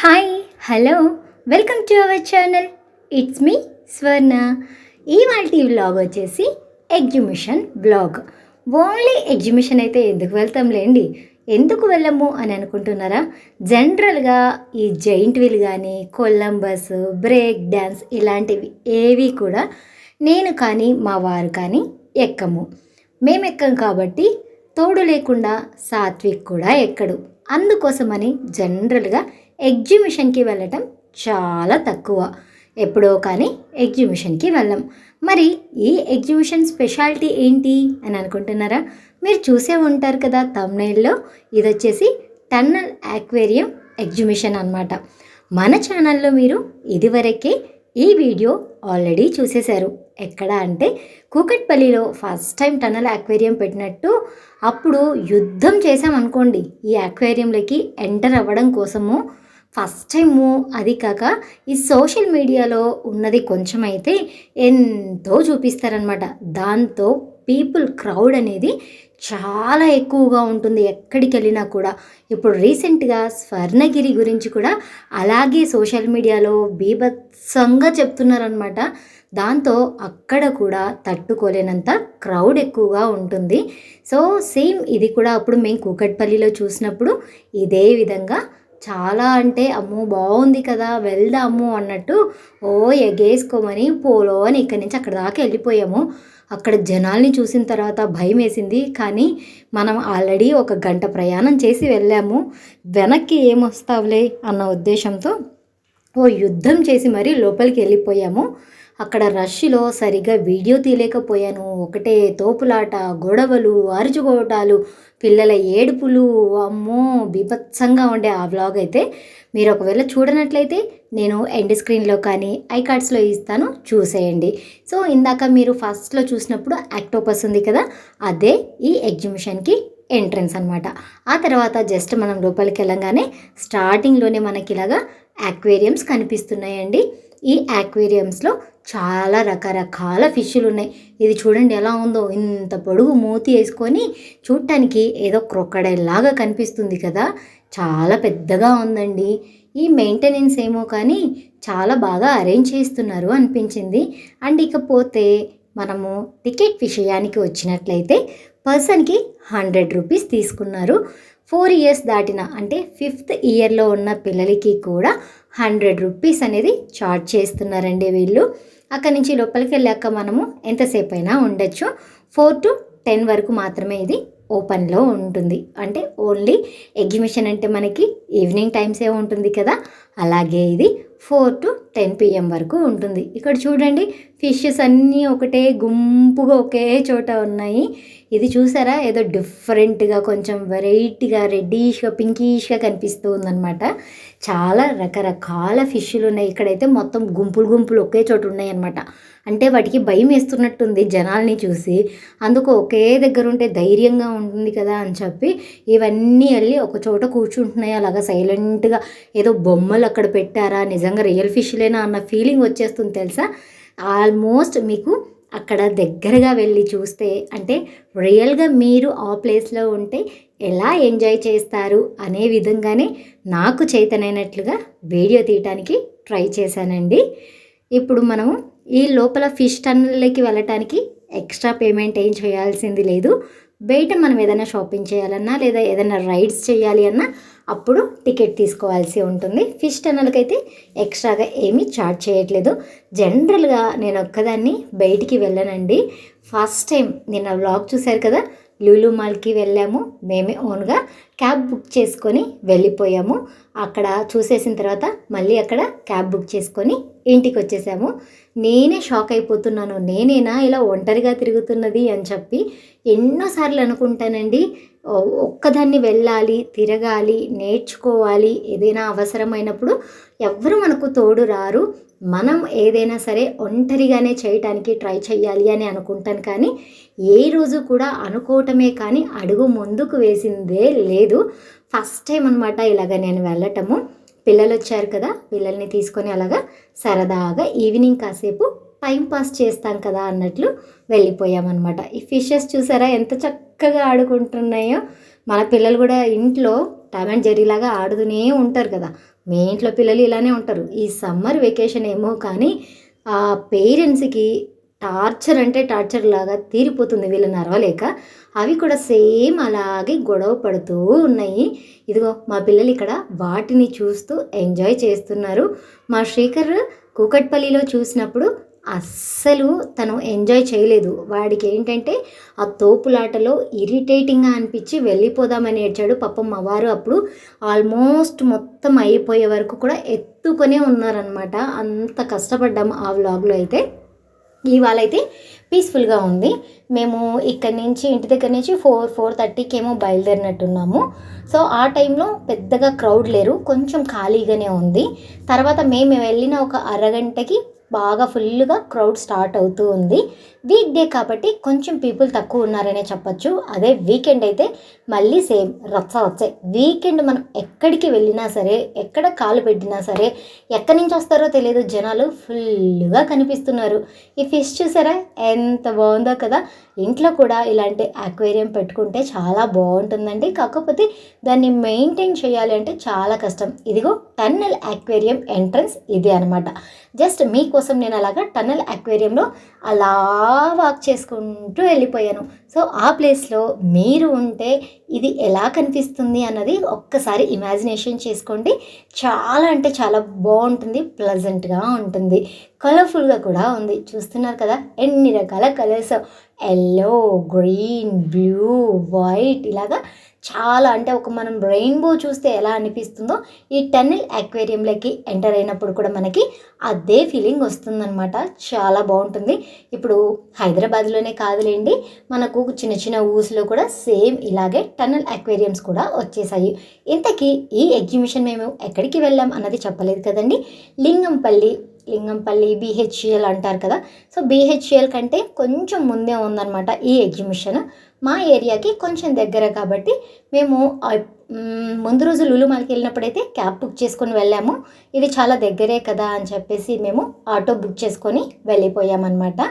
Hi hello welcome to our channel. It's me స్వర్ణ. ఇవాల్టి vlog వచ్చేసి exhibition vlog. Only exhibition అయితే ఎందుకు వెళ్తాంలేండి, ఎందుకు వెళ్ళము అని అనుకుంటున్నారా? జనరల్గా ఈ జైంట్ వీల్ కానీ కొలంబస్, బ్రేక్ డ్యాన్స్ ఇలాంటివి ఏవి కూడా నేను కానీ మా వారు కానీ ఎక్కము. మేము ఎక్కం కాబట్టి తోడు లేకుండా సాత్విక్ కూడా ఎక్కడు. అందుకోసమని జనరల్గా ఎగ్జిబిషన్కి వెళ్ళటం చాలా తక్కువ. ఎప్పుడో కానీ ఎగ్జిబిషన్కి వెళ్ళం. మరి ఈ ఎగ్జిబిషన్ స్పెషాలిటీ ఏంటి అని అనుకుంటున్నారా? మీరు చూసే ఉంటారు కదా థంబ్నెయిల్లో, ఇది వచ్చేసి టన్నల్ ఆక్వేరియం ఎగ్జిబిషన్ అన్నమాట. మన ఛానల్లో మీరు ఇదివరకే ఈ వీడియో ఆల్రెడీ చూసేశారు. ఎక్కడ అంటే కూకట్పల్లిలో ఫస్ట్ టైం టన్నల్ ఆక్వేరియం పెట్టినట్టు అప్పుడు యుద్ధం చేసామనుకోండి ఈ ఆక్వేరియంలోకి ఎంటర్ అవ్వడం కోసము. ఫస్ట్ టైము, అది కాక ఈ సోషల్ మీడియాలో ఉన్నది కొంచెం అయితే ఎంతో చూపిస్తారనమాట. దాంతో పీపుల్ క్రౌడ్ అనేది చాలా ఎక్కువగా ఉంటుంది ఎక్కడికి వెళ్ళినా కూడా. ఇప్పుడు రీసెంట్గా స్వర్ణగిరి గురించి కూడా అలాగే సోషల్ మీడియాలో బీభత్సంగా చెప్తున్నారనమాట. దాంతో అక్కడ కూడా తట్టుకోలేనంత క్రౌడ్ ఎక్కువగా ఉంటుంది. సో సేమ్ ఇది కూడా అప్పుడు మేము కూకట్పల్లిలో చూసినప్పుడు ఇదే విధంగా చాలా అంటే అమ్మో బాగుంది కదా వెళ్దాము అన్నట్టు ఎగేసుకోమని పోలో అని ఇక్కడి నుంచి అక్కడ దాకా వెళ్ళిపోయాము. అక్కడ జనాల్ని చూసిన తర్వాత భయం వేసింది. కానీ మనం ఆల్రెడీ 1 గంట ప్రయాణం చేసి వెళ్ళాము, వెనక్కి ఏమొస్తావులే అన్న ఉద్దేశంతో యుద్ధం చేసి మరీ లోపలికి వెళ్ళిపోయాము. అక్కడ రష్లో సరిగ్గా వీడియో తీయలేకపోయాను. ఒకటే తోపులాట, గొడవలు, అరుచుకోవటాలు, పిల్లల ఏడుపులు, అమ్మో బీభత్సంగా ఉండే ఆ వ్లాగ్ అయితే మీరు ఒకవేళ చూడనట్లయితే నేను ఎండ్ స్క్రీన్లో కానీ ఐకార్డ్స్లో ఇస్తాను, చూసేయండి. సో ఇందాక మీరు ఫస్ట్లో చూసినప్పుడు ఆక్టోపస్ ఉంది కదా, అదే ఈ ఎగ్జిబిషన్కి ఎంట్రన్స్ అనమాట. ఆ తర్వాత జస్ట్ మనం లోపలికి వెళ్ళంగానే స్టార్టింగ్లోనే మనకి ఇలాగా ఆక్వేరియంస్ కనిపిస్తున్నాయండి. ఈ ఆక్వేరియంస్లో చాలా రకరకాల ఫిష్లు ఉన్నాయి. ఇది చూడండి ఎలా ఉందో, ఇంత పొడుగు మూతి వేసుకొని చూడటానికి ఏదో క్రొకడైల్ లాగా కనిపిస్తుంది కదా, చాలా పెద్దగా ఉందండి. ఈ మెయింటెనెన్స్ ఏమో కానీ చాలా బాగా అరేంజ్ చేస్తున్నారు అనిపించింది. అండ్ ఇకపోతే మనము టికెట్ విషయానికి వచ్చినట్లయితే పర్సన్కి 100 రూపీస్ తీసుకున్నారు. 4 ఇయర్స్ దాటిన అంటే 5th ఇయర్లో ఉన్న పిల్లలకి కూడా 100 రూపీస్ అనేది చార్జ్ చేస్తున్నారండి వీళ్ళు. అక్కడి నుంచి లోపలికి వెళ్ళాక మనము ఎంతసేపు అయినా ఉండొచ్చు. 4 to 10 వరకు మాత్రమే ఇది ఓపెన్లో ఉంటుంది. అంటే ఓన్లీ ఎగ్జిబిషన్ అంటే మనకి ఈవినింగ్ టైమ్సే ఉంటుంది కదా, అలాగే ఇది 4 to 10 PM వరకు ఉంటుంది. ఇక్కడ చూడండి ఫిషెస్ అన్నీ ఒకటే గుంపుగా ఒకే చోట ఉన్నాయి. ఇది చూసారా ఏదో డిఫరెంట్గా కొంచెం వెరైటీగా రెడ్డిష్గా పింకిష్గా కనిపిస్తూ ఉందన్నమాట. చాలా రకరకాల ఫిష్లు ఉన్నాయి. ఇక్కడైతే మొత్తం గుంపులు గుంపులు ఒకే చోట ఉన్నాయి అన్నమాట. అంటే వాటికి భయం వేస్తున్నట్టుంది జనాల్ని చూసి, అందుకు ఒకే దగ్గర ఉంటే ధైర్యంగా ఉంటుంది కదా అని చెప్పి ఇవన్నీ వెళ్ళి ఒక చోట కూర్చుంటున్నాయి. అలాగా సైలెంట్గా ఏదో బొమ్మలు అక్కడ పెట్టారా, నిజంగా రియల్ ఫిష్లేనా అన్న ఫీలింగ్ వచ్చేస్తుంది తెలుసా. ఆల్మోస్ట్ మీకు అక్కడ దగ్గరగా వెళ్ళి చూస్తే అంటే రియల్గా మీరు ఆ ప్లేస్లో ఉంటే ఎలా ఎంజాయ్ చేస్తారు అనే విధంగానే నాకు చేతనైనట్లుగా వీడియో తీయటానికి ట్రై చేశానండి. ఇప్పుడు మనము ఈ లోపల ఫిష్ టన్నల్లోకి వెళ్ళటానికి ఎక్స్ట్రా పేమెంట్ ఏం చేయాల్సింది లేదు. బయట మనం ఏదైనా షాపింగ్ చేయాలన్నా లేదా ఏదైనా రైడ్స్ చేయాలి అన్నా అప్పుడు టికెట్ తీసుకోవాల్సి ఉంటుంది. ఫిష్ టన్నల్కి అయితే ఎక్స్ట్రాగా ఏమీ ఛార్జ్ చేయట్లేదు. జనరల్గా నేను ఒక్కదాన్ని బయటికి వెళ్ళానండి. ఫస్ట్ టైం నిన్న వ్లాగ్ చూశారు కదా, లూలు మాల్కి వెళ్ళాము. మేమే ఓన్గా క్యాబ్ బుక్ చేసుకొని వెళ్ళిపోయాము. అక్కడ చూసేసిన తర్వాత మళ్ళీ అక్కడ క్యాబ్ బుక్ చేసుకొని ఇంటికి వచ్చేసాము. నేనే షాక్ అయిపోతున్నాను, నేనేనా ఇలా ఒంటరిగా తిరుగుతున్నది అని చెప్పి. ఎన్నోసార్లు అనుకుంటానండి ఒక్కదాన్ని వెళ్ళాలి, తిరగాలి, నేర్చుకోవాలి. ఏదైనా అవసరమైనప్పుడు ఎవ్వరు మనకు తోడు రారు. మనం ఏదైనా సరే ఒంటరిగానే చేయటానికి ట్రై చేయాలి అని అనుకుంటాను. కానీ ఏ రోజు కూడా అనుకోవటమే కానీ అడుగు ముందుకు వేసిందే లేదు. ఫస్ట్ టైం అనమాట ఇలాగ నేను వెళ్ళటము. పిల్లలు వచ్చారు కదా, పిల్లల్ని తీసుకొని అలాగా సరదాగా ఈవినింగ్ కాసేపు టైం పాస్ చేస్తాం కదా అన్నట్లు వెళ్ళిపోయామన్నమాట. ఈ ఫిషెస్ చూసారా ఎంత చక్కగా ఆడుకుంటున్నాయో. మన పిల్లలు కూడా ఇంట్లో టామ్ అండ్ జెర్రీ లాగా ఆడుతూనే ఉంటారు కదా, మీ ఇంట్లో పిల్లలు ఇలానే ఉంటారు. ఈ సమ్మర్ వెకేషన్ ఏమో కానీ ఆ పేరెంట్స్‌కి టార్చర్ అంటే టార్చర్ లాగా తీరిపోతుంది వీళ్ళని అరవలేక. అవి కూడా సేమ్ అలాగే గొడవ పడుతూ ఉన్నాయి. ఇదిగో మా పిల్లలు ఇక్కడ వాటిని చూస్తూ ఎంజాయ్ చేస్తున్నారు. మా శ్రీకర్ కూకట్పల్లిలో చూసినప్పుడు అస్సలు తను ఎంజాయ్ చేయలేదు. వాడికి ఏంటంటే ఆ తోపులాటలో ఇరిటేటింగ్గా అనిపించి వెళ్ళిపోదామని ఏడ్చాడు. పాపం మా వారు అప్పుడు ఆల్మోస్ట్ మొత్తం అయిపోయే వరకు కూడా ఎత్తుకొనే ఉన్నారనమాట. అంత కష్టపడ్డాము ఆ వ్లాగ్లో అయితే. ఇవాళ అయితే పీస్ఫుల్గా ఉంది. మేము ఇక్కడి నుంచి ఇంటి దగ్గర నుంచి 4:30కి ఏమో బయలుదేరినట్టున్నాము. సో ఆ టైంలో పెద్దగా క్రౌడ్ లేరు, కొంచెం ఖాళీగానే ఉంది. తర్వాత మేము వెళ్ళిన ఒక అరగంటకి బాగా ఫుల్గా క్రౌడ్ స్టార్ట్ అవుతూ ఉంది. వీక్ డే కాబట్టి కొంచెం పీపుల్ తక్కువ ఉన్నారనే చెప్పచ్చు. అదే వీకెండ్ అయితే మళ్ళీ సేమ్ రచ్చే. వీకెండ్ మనం ఎక్కడికి వెళ్ళినా సరే, ఎక్కడ కాలు పెట్టినా సరే, ఎక్కడి నుంచి వస్తారో తెలియదు, జనాలు ఫుల్గా కనిపిస్తున్నారు. ఈ ఫిష్ చూసారా ఎంత బాగుందో కదా. ఇంట్లో కూడా ఇలాంటి అక్వేరియం పెట్టుకుంటే చాలా బాగుంటుందండి. కాకపోతే దాన్ని మెయింటైన్ చేయాలి అంటే చాలా కష్టం. ఇదిగో టన్నెల్ అక్వేరియం ఎంట్రన్స్ ఇదే అనమాట. జస్ట్ మీకోసం నేను అలాగా టన్నెల్ అక్వేరియంలో అలా వాక్ చేసుకుంటూ వెళ్ళిపోయాను. సో ఆ ప్లేస్లో మీరు ఉంటే ఇది ఎలా కనిపిస్తుంది అన్నది ఒక్కసారి ఇమాజినేషన్ చేసుకోండి. చాలా అంటే చాలా బాగుంటుంది, ప్లజెంట్గా ఉంటుంది, కలర్ఫుల్గా కూడా ఉంది. చూస్తున్నారు కదా ఎన్ని రకాల colours, yellow, green, blue, white, ఇలాగా చాలా అంటే ఒక మనం రెయిన్బో చూస్తే ఎలా అనిపిస్తుందో ఈ టన్నెల్ అక్వేరియంలోకి ఎంటర్ అయినప్పుడు కూడా మనకి అదే ఫీలింగ్ వస్తుందన్నమాట. చాలా బాగుంటుంది. ఇప్పుడు హైదరాబాద్లోనే కాదులేండి, మనకు చిన్న చిన్న ఊస్లో కూడా సేమ్ ఇలాగే టన్నెల్ అక్వేరియంస్ కూడా వచ్చేసాయి. ఇంతకీ ఈ ఎగ్జిబిషన్ మేము ఎక్కడికి వెళ్ళాం అన్నది చెప్పలేదు కదండి. లింగంపల్లి బీహెచ్ఎల్ అంటారు కదా. సో బీహెచ్ఎల్ కంటే కొంచెం ముందే ఉందన్నమాట ఈ ఎగ్జిబిషన్. మా ఏరియాకి కొంచెం దగ్గర కాబట్టి మేము ముందు రోజు లులు మాల్కి వెళ్ళినప్పుడైతే క్యాబ్ బుక్ చేసుకొని వెళ్ళాము. ఇది చాలా దగ్గరే కదా అని చెప్పేసి మేము ఆటో బుక్ చేసుకొని వెళ్ళిపోయామన్నమాట.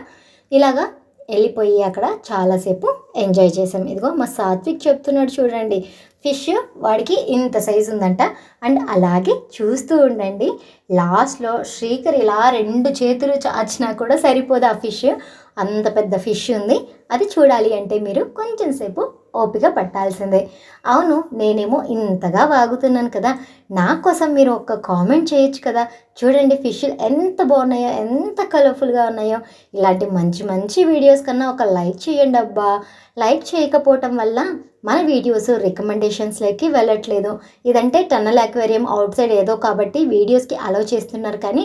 ఇలాగా వెళ్ళిపోయి అక్కడ చాలాసేపు ఎంజాయ్ చేసాం. ఇదిగో మా సాత్విక్ చెప్తున్నాడు చూడండి, ఫిష్ వాడికి ఇంత సైజు ఉందంట. అండ్ అలాగే చూస్తూ ఉండండి, లాస్ట్లో శ్రీకర్ ఇలా 2 చేతులు చాచినా కూడా సరిపోదు ఆ ఫిష్. అంత పెద్ద ఫిష్ ఉంది. అది చూడాలి అంటే మీరు కొంచెం సేపు ఓపిక పట్టాల్సిందే. అవును, నేనేమో ఇంతగా వాగుతున్నాను కదా, నా కోసం మీరు ఒక్క కామెంట్ చేయొచ్చు కదా. చూడండి ఫిష్లు ఎంత బాగున్నాయో, ఎంత కలర్ఫుల్గా ఉన్నాయో. ఇలాంటి మంచి మంచి వీడియోస్ కన్నా ఒక లైక్ చేయండి అబ్బా. లైక్ చేయకపోవటం వల్ల మన వీడియోస్ రికమెండేషన్స్లోకి వెళ్ళట్లేదు. ఇదంటే టన్నెల్ అక్వేరియం అవుట్ సైడ్ ఏదో కాబట్టి వీడియోస్కి అలౌ చేస్తున్నారు, కానీ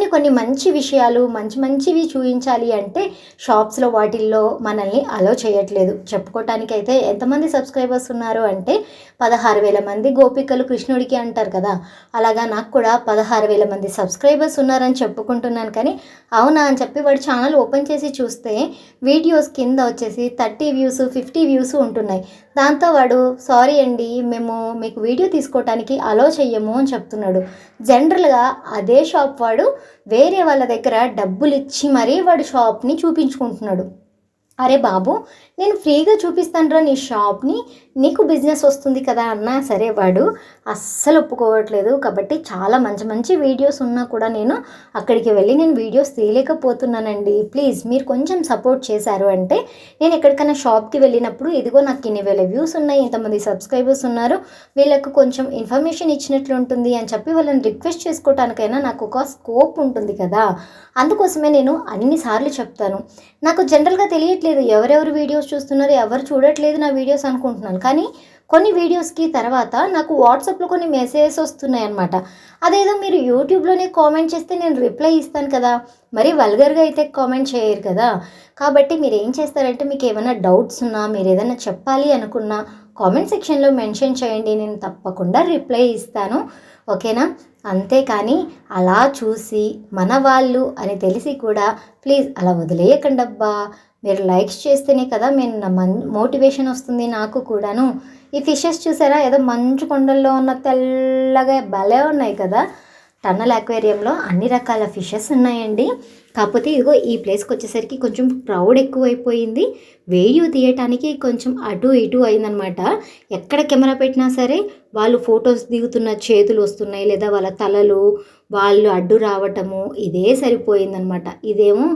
కొన్ని మంచి విషయాలు మంచివి చూపించాలి అంటే షాప్స్లో వాటిల్లో మనల్ని అలౌ చేయట్లేదు. చెప్పుకోవటానికి అయితే ఎంతమంది సబ్స్క్రైబర్స్ ఉన్నారు అంటే 16,000 మంది గోపికలు కృష్ణుడికి అంటారు కదా, అలాగా నాకు కూడా 16,000 మంది సబ్స్క్రైబర్స్ ఉన్నారని చెప్పుకుంటున్నాను. కానీ అవునా అని చెప్పి వాడు ఛానల్ ఓపెన్ చేసి చూస్తే వీడియోస్ కింద వచ్చేసి 30 వ్యూస్ 50 వ్యూస్ ఉంటున్నాయి. దాంతో వాడు సారీ అండి, మేము మీకు వీడియో తీసుకోవటానికి అలో చెయ్యము అని చెప్తున్నాడు. జనరల్గా అదే షాప్ వాడు వేరే వాళ్ళ దగ్గర డబ్బులు ఇచ్చి మరీ వాడు షాప్ని చూపించుకుంటున్నాడు. అరే బాబు, నేను ఫ్రీగా చూపిస్తానురా నీ షాప్ని, నీకు బిజినెస్ వస్తుంది కదా అన్నా సరే వాడు అస్సలు ఒప్పుకోవట్లేదు. కాబట్టి చాలా మంచి వీడియోస్ ఉన్నా కూడా నేను అక్కడికి వెళ్ళి నేను వీడియోస్ తీయలేకపోతున్నానండి. ప్లీజ్ మీరు కొంచెం సపోర్ట్ చేశారు అంటే నేను ఎక్కడికైనా షాప్కి వెళ్ళినప్పుడు ఇదిగో నాకు ఇన్ని వేల వ్యూస్ ఉన్నాయి, ఇంతమంది సబ్స్క్రైబర్స్ ఉన్నారు, వీళ్ళకు కొంచెం ఇన్ఫర్మేషన్ ఇచ్చినట్లు ఉంటుంది అని చెప్పి వాళ్ళని రిక్వెస్ట్ చేసుకోవటానికైనా నాకు ఒక స్కోప్ ఉంటుంది కదా. అందుకోసమే నేను అన్నిసార్లు చెప్తాను. నాకు జనరల్గా తెలియట్లేదు ఎవరెవరు వీడియోస్ చూస్తున్నారు, ఎవరు చూడట్లేదు నా వీడియోస్ అనుకుంటున్నాను. కానీ కొన్ని వీడియోస్కి తర్వాత నాకు వాట్సాప్లో కొన్ని మెసేజెస్ వస్తున్నాయి అన్నమాట. అదేదో మీరు యూట్యూబ్లోనే కామెంట్ చేస్తే నేను రిప్లై ఇస్తాను కదా, మరి వల్గర్గా అయితే కామెంట్ చేయరు కదా. కాబట్టి మీరు ఏం చేస్తారంటే మీకు ఏమైనా డౌట్స్ ఉన్నా, మీరు ఏదైనా చెప్పాలి అనుకున్నా కామెంట్ సెక్షన్లో మెన్షన్ చేయండి, నేను తప్పకుండా రిప్లై ఇస్తాను. ఓకేనా? అంతేకాని అలా చూసి మన వాళ్ళు అని తెలిసి కూడా ప్లీజ్ అలా వదిలేయకండి అబ్బా. మీరు లైక్స్ చేస్తేనే కదా నేను నా మోటివేషన్ వస్తుంది నాకు కూడాను. ఈ ఫిషెస్ చూసారా, ఏదో మంచు కొండల్లో ఉన్న తెల్లగా భలే ఉన్నాయి కదా. టన్నెల్ అక్వేరియంలో అన్ని రకాల ఫిషెస్ ఉన్నాయండి. కాకపోతే ఇదిగో ఈ ప్లేస్కి వచ్చేసరికి కొంచెం క్రౌడ్ ఎక్కువైపోయింది. వీడియో తీయటానికి కొంచెం అటు ఇటు అయిందనమాట. ఎక్కడ కెమెరా పెట్టినా సరే వాళ్ళు ఫొటోస్ దిగుతున్న చేతులు వస్తున్నాయి, లేదా వాళ్ళ తలలు వాళ్ళు అడ్డు రావటము, ఇదే సరిపోయిందనమాట. ఇదేమో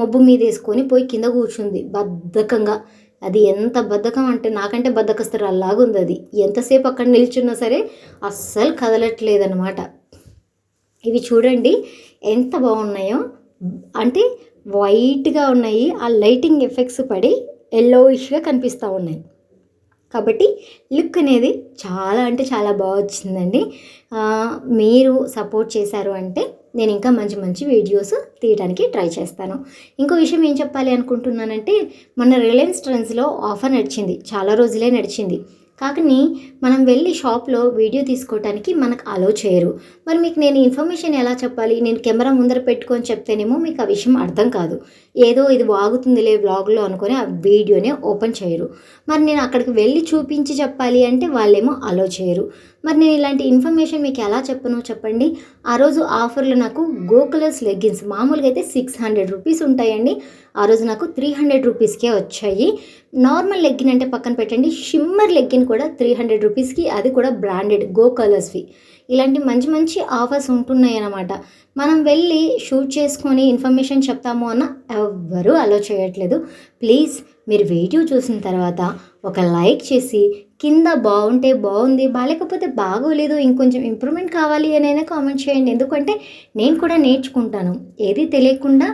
మబ్బు మీద వేసుకొని పోయి కింద కూర్చుంది బద్ధకంగా. అది ఎంత బద్ధకం అంటే నాకంటే బద్ధకస్తురాల్లాగుంది. అది ఎంతసేపు అక్కడ నిల్చున్నా సరే అస్సలు కదలట్లేదనమాట. ఇవి చూడండి ఎంత బాగున్నాయో, అంటే వైట్గా ఉన్నాయి, ఆ లైటింగ్ ఎఫెక్ట్స్ పడి ఎల్లోయిష్గా కనిపిస్తూ ఉన్నాయి. కాబట్టి లుక్ అనేది చాలా అంటే చాలా బాగా వచ్చిందండి. మీరు సపోర్ట్ చేశారు అంటే నేను ఇంకా మంచి మంచి వీడియోస్ తీయడానికి ట్రై చేస్తాను. ఇంకో విషయం ఏం చెప్పాలి అనుకుంటున్నానంటే, మన రిలయన్స్ ట్రెండ్స్లో ఆఫర్ నడిచింది, చాలా రోజులే నడిచింది. కానీ మనం వెళ్ళి షాప్లో వీడియో తీసుకోవడానికి మనకు అలో చేయరు. మరి మీకు నేను ఇన్ఫర్మేషన్ ఎలా చెప్పాలి? నేను కెమెరా ముందర పెట్టుకొని చెప్తేనేమో మీకు ఆ విషయం అర్థం కాదు. ఏదో ఇది వాగుతుందిలే వ్లాగ్లో అనుకొని ఆ వీడియోనే ఓపెన్ చేయరు. మరి నేను అక్కడికి వెళ్ళి చూపించి చెప్పాలి అంటే వాళ్ళేమో అలో చేయరు. మరి నేను ఇలాంటి ఇన్ఫర్మేషన్ మీకు ఎలా చెప్పను చెప్పండి? ఆ రోజు ఆఫర్లో నాకు గోకులస్ లెగ్గిన్స్ మామూలుగా అయితే 600 రూపీస్ ఉంటాయండి. ఆ రోజు నాకు 300 రూపీస్కే వచ్చాయి. నార్మల్ లెగ్గిన్ అంటే పక్కన పెట్టండి, షిమ్మర్ లెగ్గిన్ కూడా 300 రూపీస్కి, అది కూడా బ్రాండెడ్ గో కలర్స్వి. ఇలాంటి మంచి మంచి ఆఫర్స్ ఉంటున్నాయి అన్నమాట. మనం వెళ్ళి షూట్ చేసుకొని ఇన్ఫర్మేషన్ చెప్తాము అన్న ఎవ్వరూ అలో చేయట్లేదు. ప్లీజ్ మీరు వీడియో చూసిన తర్వాత ఒక లైక్ చేసి కింద బాగుంటే బాగుంది, బాగాలేకపోతే బాగోలేదు, ఇంకొంచెం ఇంప్రూవ్మెంట్ కావాలి అని కామెంట్ చేయండి. ఎందుకంటే నేను కూడా నేర్చుకుంటాను. ఏది తెలియకుండా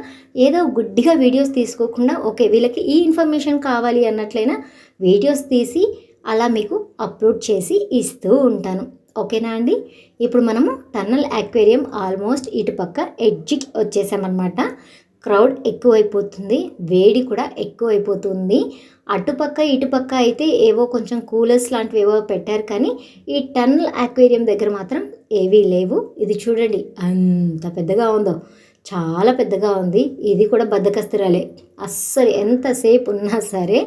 ఏదో గుడ్డిగా వీడియోస్ తీసుకోకుండా, ఓకే వీళ్ళకి ఈ ఇన్ఫర్మేషన్ కావాలి అన్నట్లయినా వీడియోస్ తీసి అలా మీకు అప్లోడ్ చేసి ఇస్తూ ఉంటాను. ఓకేనా అండి? ఇప్పుడు మనము టన్నల్ అక్వేరియం ఆల్మోస్ట్ ఇటుపక్క ఎడ్జ్కి వచ్చేసామన్నమాట. క్రౌడ్ ఎక్కువైపోతుంది, వేడి కూడా ఎక్కువైపోతుంది. అటుపక్క ఇటుపక్క అయితే ఏవో కొంచెం కూలర్స్ లాంటివి ఏవో పెట్టారు, కానీ ఈ టన్నల్ అక్వేరియం దగ్గర మాత్రం ఏవీ లేవు. ఇది చూడండి అంత పెద్దగా ఉందో, చాలా పెద్దగా ఉంది. ఇది కూడా బద్ధకస్తురాలే, అస్సలు ఎంతసేపు ఉన్నా సరే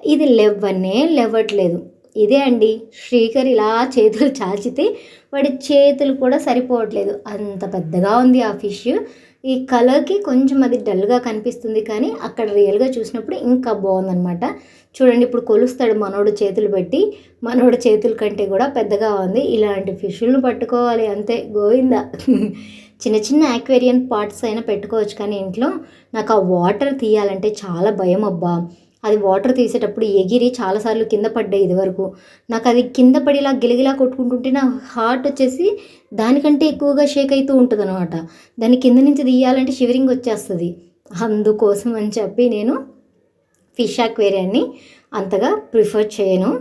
ఇది లేవట్లేదు. ఇదే అండి, శ్రీకర్ ఇలా చేతులు చాచితే వాడి చేతులు కూడా సరిపోవట్లేదు, అంత పెద్దగా ఉంది ఆ ఫిష్. ఈ కలర్కి కొంచెం అది డల్గా కనిపిస్తుంది, కానీ అక్కడ రియల్గా చూసినప్పుడు ఇంకా బాగుందనమాట. చూడండి ఇప్పుడు కొలుస్తాడు మనోడు చేతులు పెట్టి, మనోడు చేతుల కంటే కూడా పెద్దగా ఉంది. ఇలాంటి ఫిష్లను పట్టుకోవాలి అంతే, గోవిందా. చిన్న చిన్న అక్వేరియం పార్ట్స్ అయినా పెట్టుకోవచ్చు, కానీ ఇంట్లో నాకు ఆ వాటర్ తీయాలంటే చాలా భయం అబ్బా. అది వాటర్ తీసేటప్పుడు ఎగిరి చాలాసార్లు కింద పడ్డాయి ఇదివరకు. నాకు అది కింద పడిలా గిలగిలా కొట్టుకుంటుంటే నా హార్ట్ వచ్చేసి దానికంటే ఎక్కువగా షేక్ అవుతూ ఉంటుంది అనమాట. దాన్ని కింద నుంచి తీయాలంటే షివరింగ్ వచ్చేస్తుంది. అందుకోసం అని చెప్పి నేను ఫిష్ అక్వేరియాన్ని అంతగా ప్రిఫర్ చేయను.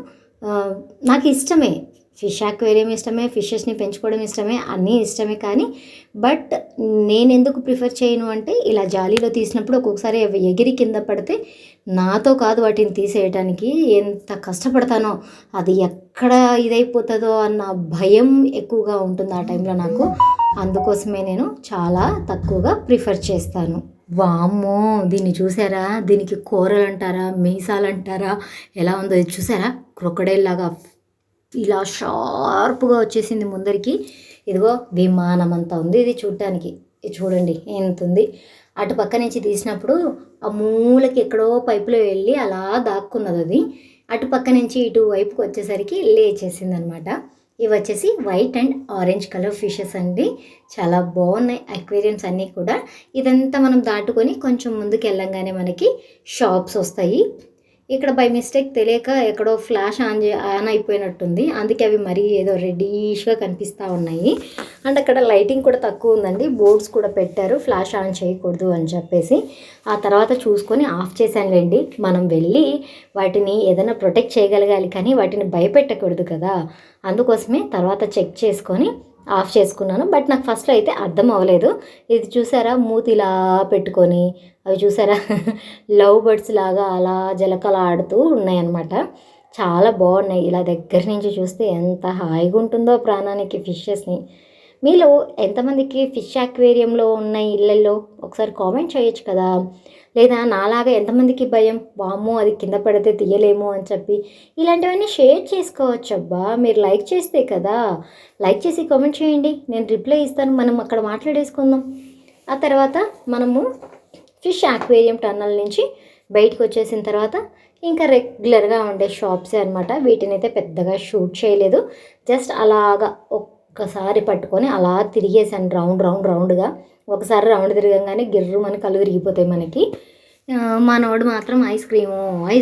నాకు ఇష్టమే, ఫిష్ అక్వేరియం ఇష్టమే, ఫిషెస్ని పెంచుకోవడం ఇష్టమే, అన్నీ ఇష్టమే. కానీ బట్ నేను ఎందుకు ప్రిఫర్ చేయను అంటే, ఇలా జాలీలో తీసినప్పుడు ఒక్కొక్కసారి అవి ఎగిరి కింద పడితే నాతో కాదు వాటిని తీసేయటానికి, ఎంత కష్టపడతానో, అది ఎక్కడ ఇదైపోతుందో అన్న భయం ఎక్కువగా ఉంటుంది ఆ టైంలో నాకు. అందుకోసమే నేను చాలా తక్కువగా ప్రిఫర్ చేస్తాను. వామ్మో, దీన్ని చూసారా? దీనికి కూరలు అంటారా, మీసాలు అంటారా, ఎలా ఉందో ఇది చూసారా? క్రొకడైల్ లాగా ఇలా షార్ప్గా వచ్చేసింది ముందరికి. ఇదిగో విమానం అంతా ఉంది ఇది చూడటానికి. ఇది చూడండి ఎంత ఉంది. అటు పక్క నుంచి తీసినప్పుడు ఆ మూలకి ఎక్కడో పైపులో వెళ్ళి అలా దాక్కున్నది అది. అటు పక్క నుంచి ఇటు వైపుకి వచ్చేసరికి లేచేసింది అనమాట. ఇవి వచ్చేసి white and orange colour fishes అండి, చాలా బాగున్నాయి అక్వేరియంస్ అన్నీ కూడా. ఇదంతా మనం దాటుకొని కొంచెం ముందుకు వెళ్ళంగానే మనకి షాప్స్ వస్తాయి. ఇక్కడ బై మిస్టేక్ తెలియక ఎక్కడో ఫ్లాష్ ఆన్ అయిపోయినట్టుంది, అందుకే అవి మరీ ఏదో రెడ్డిష్గా కనిపిస్తూ ఉన్నాయి. అండ్ అక్కడ లైటింగ్ కూడా తక్కువ ఉందండి, బోర్డ్స్ కూడా పెట్టారు ఫ్లాష్ ఆన్ చేయకూడదు అని చెప్పేసి. ఆ తర్వాత చూసుకొని ఆఫ్ చేశానులేండి. మనం వెళ్ళి వాటిని ఏదైనా ప్రొటెక్ట్ చేయగలగాలి, కానీ వాటిని భయపెట్టకూడదు కదా, అందుకోసమే తర్వాత చెక్ చేసుకొని ఆఫ్ చేసుకున్నాను. బట్ నాకు ఫస్ట్లో అయితే అర్థం అవ్వలేదు. ఇది చూసారా, మూతిలా పెట్టుకొని అవి చూసారా లవ్ బర్డ్స్ లాగా అలా జలకలాడుతూ ఉన్నాయన్నమాట. చాలా బాగున్నాయి. ఇలా దగ్గర నుంచి చూస్తే ఎంత హాయిగా ఉంటుందో ప్రాణానికి ఫిషెస్ని. మీలో ఎంతమందికి ఫిష్ అక్వేరియంలో ఉన్న ఇళ్ళల్లో ఒకసారి కామెంట్ చేయొచ్చు కదా. లేదా నాలాగా ఎంతమందికి భయం, వామ్మో అది కింద పడితే తీయలేము అని చెప్పి, ఇలాంటివన్నీ షేర్ చేసుకోవచ్చు అబ్బా. మీరు లైక్ చేస్తే కదా, లైక్ చేసి కామెంట్ చేయండి, నేను రిప్లై ఇస్తాను, మనం అక్కడ మాట్లాడేసుకుందాం. ఆ తర్వాత మనము ఫిష్ అక్వేరియం టన్నల్ నుంచి బయటకు వచ్చేసిన తర్వాత ఇంకా రెగ్యులర్గా ఉండే షాప్సే అనమాట. వీటినైతే పెద్దగా షూట్ చేయలేదు. జస్ట్ అలాగా ఒక్కసారి పట్టుకొని అలా తిరిగేసాను రౌండ్గా. ఒకసారి రౌండ్ తిరగంగానే గిర్రుమని కళ్ళు తిరిగిపోతాయి మనకి. మనోడు మాత్రం ఐస్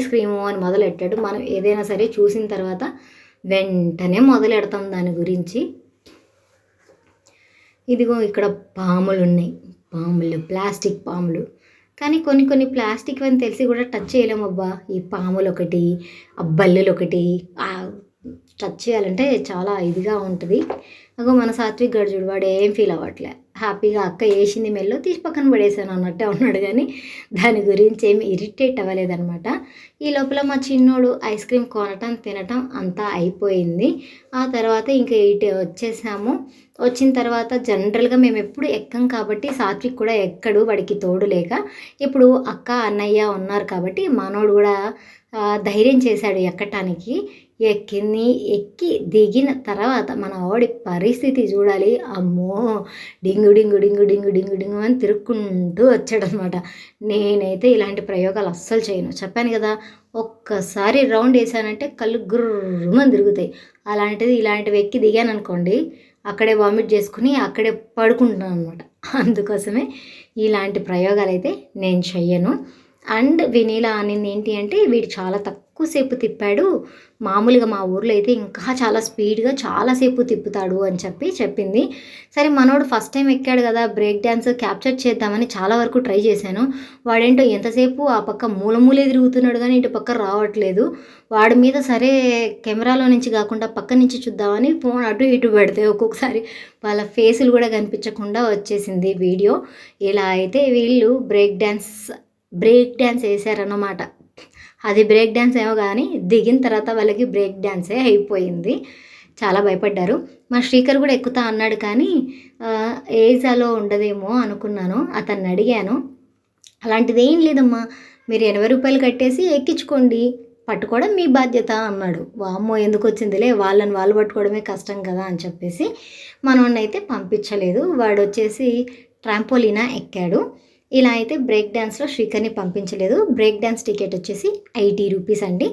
క్రీము అని మొదలెట్టాడు. మనం ఏదైనా సరే చూసిన తర్వాత వెంటనే మొదలెడతాం దాని గురించి. ఇదిగో ఇక్కడ పాములున్నాయి. ప్లాస్టిక్ పాములు. కానీ కొన్ని ప్లాస్టిక్ అని తెలిసి కూడా టచ్ చేయలేమబ్బా. ఈ పాములు ఒకటి, ఆ బల్లులు ఒకటి టచ్ చేయాలంటే చాలా ఇదిగా ఉంటుంది. అగో మన సాత్విక్ గడు చూడు, వాడు ఏం ఫీల్ అవ్వట్లే. హ్యాపీగా అక్క వేసింది మెల్లో తీసి పక్కన పడేసాను అన్నట్టే ఉన్నాడు, కానీ దాని గురించి ఏమి ఇరిటేట్ అవ్వలేదన్నమాట. ఈ లోపల మా చిన్నోడు ఐస్ క్రీమ్ కొనటం తినటం అంతా అయిపోయింది. ఆ తర్వాత ఇంకా ఇటు వచ్చేసాము. వచ్చిన తర్వాత జనరల్గా మేము ఎప్పుడు ఎక్కం కాబట్టి సాత్విక్ కూడా ఎక్కడు, వాడికి తోడు లేక. ఇప్పుడు అక్క అన్నయ్య ఉన్నారు కాబట్టి మనోడు కూడా ధైర్యం చేశాడు ఎక్కటానికి. ఎక్కి దిగిన తర్వాత మన వాడి పరిస్థితి చూడాలి. అమ్మో, డింగు డింగు డింగు డింగు డింగు డింగు అని తిరుక్కుంటూ వచ్చాడనమాట. నేనైతే ఇలాంటి ప్రయోగాలు అస్సలు చేయను, చెప్పాను కదా. ఒక్కసారి రౌండ్ వేసానంటే కళ్ళు గుర్రుమని తిరుగుతాయి. అలాంటిది ఇలాంటివి ఎక్కి దిగాను అనుకోండి, అక్కడే వామిట్ చేసుకుని అక్కడే పడుకుంటున్నాను అనమాట. అందుకోసమే ఇలాంటి ప్రయోగాలు అయితే నేను చెయ్యను. అండ్ వినీలా అనింది ఏంటి అంటే, వీడు చాలా తక్కువసేపు తిప్పాడు, మామూలుగా మా ఊర్లో అయితే ఇంకా చాలా స్పీడ్గా చాలాసేపు తిప్పుతాడు అని చెప్పింది. సరే మనోడు ఫస్ట్ టైం ఎక్కాడు కదా, బ్రేక్ డ్యాన్స్ క్యాప్చర్ చేద్దామని చాలా వరకు ట్రై చేశాను. వాడేంటో ఎంతసేపు ఆ పక్క మూలే తిరుగుతున్నాడు కానీ ఇటు పక్క రావట్లేదు. వాడి మీద సరే కెమెరాలో నుంచి కాకుండా పక్క నుంచి చూద్దామని ఫోన్ అటు ఇటు పెడితే ఒక్కొక్కసారి వాళ్ళ ఫేసులు కూడా కనిపించకుండా వచ్చేసింది వీడియో. ఇలా అయితే వీళ్ళు బ్రేక్ డ్యాన్స్ వేసారన్నమాట. అది బ్రేక్ డ్యాన్స్ ఏమో కానీ దిగిన తర్వాత వాళ్ళకి బ్రేక్ డ్యాన్సే అయిపోయింది. చాలా భయపడ్డారు. మా శ్రీకర్ కూడా ఎక్కుతా అన్నాడు, కానీ ఏజ్ అలో ఉండదేమో అనుకున్నాను. అతన్ని అడిగాను, అలాంటిది ఏం లేదమ్మా, మీరు 80 రూపాయలు కట్టేసి ఎక్కించుకోండి, పట్టుకోవడం మీ బాధ్యత అన్నాడు. వామ్మో ఎందుకు వచ్చిందిలే, వాళ్ళని వాళ్ళు పట్టుకోవడమే కష్టం కదా అని చెప్పేసి మనోడినైతే పంపించలేదు. వాడు వచ్చేసి ట్రాంపోలినా ఎక్కాడు. ఇలా అయితే బ్రేక్ డ్యాన్స్లో శ్రీకర్ని పంపించలేదు. బ్రేక్ డ్యాన్స్ టికెట్ వచ్చేసి 80 రూపీస్ అండి.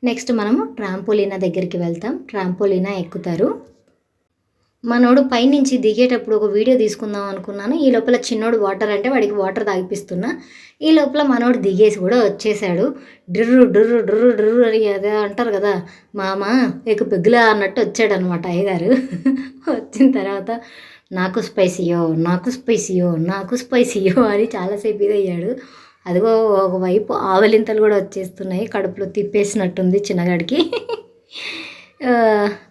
నెక్స్ట్ మనము ట్రాంపోలినా దగ్గరికి వెళ్తాం. ట్రాంపోలినా ఎక్కుతారు. మనోడు పైనుంచి దిగేటప్పుడు ఒక వీడియో తీసుకుందాం అనుకున్నాను. ఈ లోపల చిన్నోడు వాటర్ అంటే వాడికి వాటర్ తాగిపిస్తున్నా. ఈ లోపల మనోడు దిగేసి కూడా వచ్చేసాడు. డ్రుర్రు డ్రుర్రు డ్రుర్రు డ్రుర్రు అని అదే అంటారు కదా, మామ ఎకు పెగ్గులా అన్నట్టు వచ్చాడనమాట అయ్యగారు. వచ్చిన తర్వాత నాకు స్పైసీయో అని చాలాసేపు ఇదయ్యాడు. అదిగో ఒకవైపు ఆవలింతలు కూడా వచ్చేస్తున్నాయి, కడుపులో తిప్పేసినట్టుంది చిన్నగాడికి.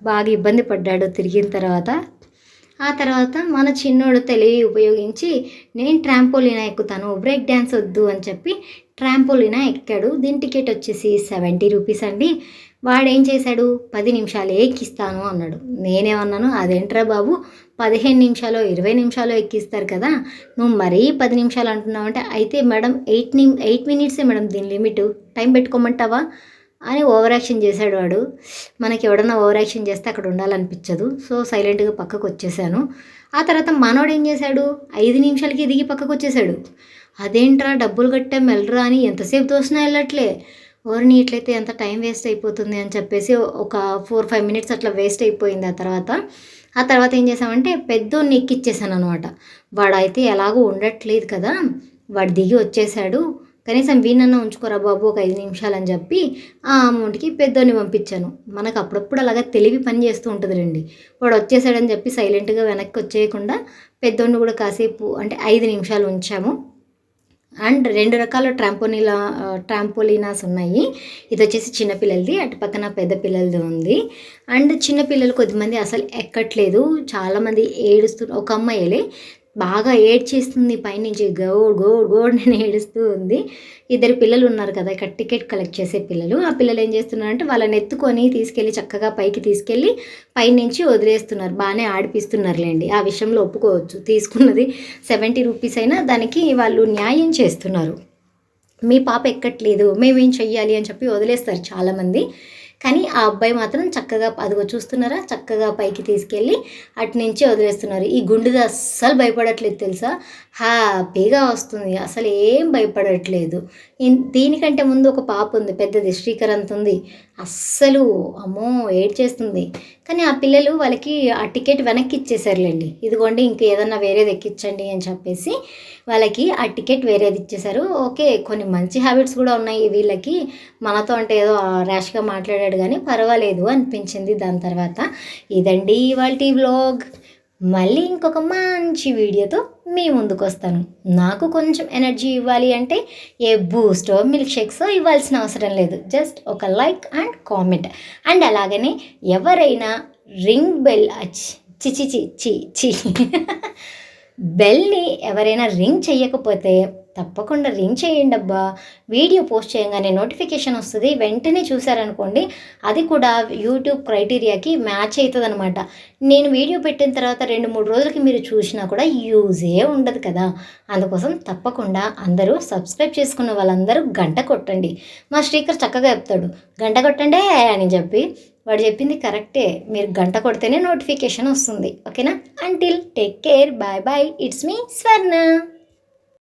బాగా ఇబ్బంది పడ్డాడు తిరిగిన తర్వాత. ఆ తర్వాత మన చిన్నోడు తెలివి ఉపయోగించి నేను ట్రాంపోలినా ఎక్కుతాను, బ్రేక్ డ్యాన్స్ వద్దు అని చెప్పి ట్రాంపోలినా ఎక్కాడు. దీని టికెట్ వచ్చేసి 70 రూపీస్ అండి. వాడేం చేశాడు, 10 నిమిషాలు ఎక్కిస్తాను అన్నాడు. నేనేమన్నాను, అదేంట్రా బాబు 15 నిమిషాలు 20 నిమిషాలు ఎక్కిస్తారు కదా, నువ్వు మరీ 10 నిమిషాలు అంటున్నావు అంటే, అయితే మేడం 8 మినిట్సే మేడం దీని లిమిట్, టైం పెట్టుకోమంటావా అని ఓవర్ యాక్షన్ చేశాడు వాడు. మనకి ఎవడన్నా ఓవర్ యాక్షన్ చేస్తే అక్కడ ఉండాలనిపించదు. సో సైలెంట్గా పక్కకు వచ్చేసాను. ఆ తర్వాత మనోడు ఏం చేశాడు, 5 నిమిషాలకి దిగి పక్కకు వచ్చేసాడు. అదేంట్రా డబ్బులు కట్టాం వెళ్ళరా అని ఎంతసేపు తోసినా వెళ్ళట్లే. ఓర్ని ఇట్లయితే ఎంత టైం వేస్ట్ అయిపోతుంది అని చెప్పేసి ఒక 4-5 మినిట్స్ అట్లా వేస్ట్ అయిపోయింది. ఆ తర్వాత ఏం చేసామంటే పెద్దోడిని ఎక్కిచ్చేసాను అనమాట. వాడైతే ఎలాగో ఉండట్లేదు కదా, వాడు దిగి వచ్చేసాడు, కనీసం వీణన్నా ఉంచుకోరా బాబు ఒక 5 నిమిషాలు అని చెప్పి ఆ అమౌంట్కి పెద్దోడిని పంపించాను. మనకు అప్పుడప్పుడు అలాగా తెలివి పని చేస్తూ ఉంటుంది రండి. వాడు వచ్చేసాడని చెప్పి సైలెంట్గా వెనక్కి వచ్చేయకుండా పెద్దోడిని కూడా కాసేపు అంటే 5 నిమిషాలు ఉంచాము. అండ్ 2 రకాల ట్రాంపోలినాస్ ఉన్నాయి. ఇది వచ్చేసి చిన్నపిల్లలది, అటు పక్కన పెద్ద పిల్లలది ఉంది. అండ్ చిన్నపిల్లలు కొద్దిమంది అసలు ఎక్కట్లేదు, చాలామంది ఒక అమ్మాయిలే బాగా ఏడ్చేస్తుంది పైనుంచి, గోడ్ నేను ఏడుస్తూ ఉంది. 2 పిల్లలు ఉన్నారు కదా ఇక్కడ టికెట్ కలెక్ట్ చేసే పిల్లలు. ఆ పిల్లలు ఏం చేస్తున్నారంటే వాళ్ళని ఎత్తుకొని తీసుకెళ్ళి చక్కగా పైకి తీసుకెళ్ళి పైనుంచి వదిలేస్తున్నారు, బాగానే ఆడిపిస్తున్నారులేండి. ఆ విషయంలో ఒప్పుకోవచ్చు, తీసుకున్నది 70 రూపీస్ అయినా దానికి వాళ్ళు న్యాయం చేస్తున్నారు. మీ పాప ఎక్కట్లేదు మేమేం చెయ్యాలి అని చెప్పి వదిలేస్తారు చాలామంది. కానీ ఆ అబ్బాయి మాత్రం చక్కగా అదిగో చూస్తున్నారా, చక్కగా పైకి తీసుకెళ్ళి అటు నుంచి వదిలేస్తున్నారు. ఈ గుండుది అస్సలు భయపడట్లేదు తెలుసా, హ్యాపీగా వస్తుంది, అసలు ఏం భయపడట్లేదు. దీనికంటే ముందు ఒక పాప ఉంది, పెద్దది, శ్రీకర్ అంత ఉంది, అస్సలు అమ్మో ఏడ్చేస్తుంది. కానీ ఆ పిల్లలు వాళ్ళకి ఆ టికెట్ వెనక్కి ఇచ్చేసారులేండి, ఇదిగోండి ఇంక ఏదన్నా వేరేది ఎక్కించండి అని చెప్పేసి వాళ్ళకి ఆ టికెట్ వేరేది ఇచ్చేసారు. ఓకే, కొన్ని మంచి హ్యాబిట్స్ కూడా ఉన్నాయి వీళ్ళకి, మనతో అంటే ఏదో ర్యాష్గా మాట్లాడాడు కానీ పర్వాలేదు అనిపించింది. దాని తర్వాత ఇదండి ఇవాల్టి వ్లాగ్. మళ్ళీ ఇంకొక మంచి వీడియోతో మీ ముందుకు వస్తాను. నాకు కొంచెం ఎనర్జీ ఇవ్వాలి అంటే ఏ బూస్టో మిల్క్ షేక్సో ఇవ్వాల్సిన అవసరం లేదు, జస్ట్ ఒక లైక్ అండ్ కామెంట్. అండ్ అలాగనే ఎవరైనా రింగ్ బెల్ చి చి చి చి చి బెల్ని ఎవరైనా రింగ్ చేయకపోతే తప్పకుండా రింగ్ చేయండి అబ్బా. వీడియో పోస్ట్ చేయగానే నోటిఫికేషన్ వస్తుంది, వెంటనే చూసారనుకోండి, అది కూడా యూట్యూబ్ క్రైటీరియాకి మ్యాచ్ అవుతుంది అనమాట. నేను వీడియో పెట్టిన తర్వాత 2-3 రోజులకి మీరు చూసినా కూడా యూజే ఉండదు కదా. అందుకోసం తప్పకుండా అందరూ సబ్స్క్రైబ్ చేసుకున్న వాళ్ళందరూ గంట కొట్టండి. మా శ్రీకర్ చక్కగా చెప్తాడు, గంట కొట్టండే అని చెప్పి. వాడు చెప్పింది కరెక్టే, మీరు గంట కొడితేనే నోటిఫికేషన్ వస్తుంది. ఓకేనా? Until take care, bye bye, it's me Swarna.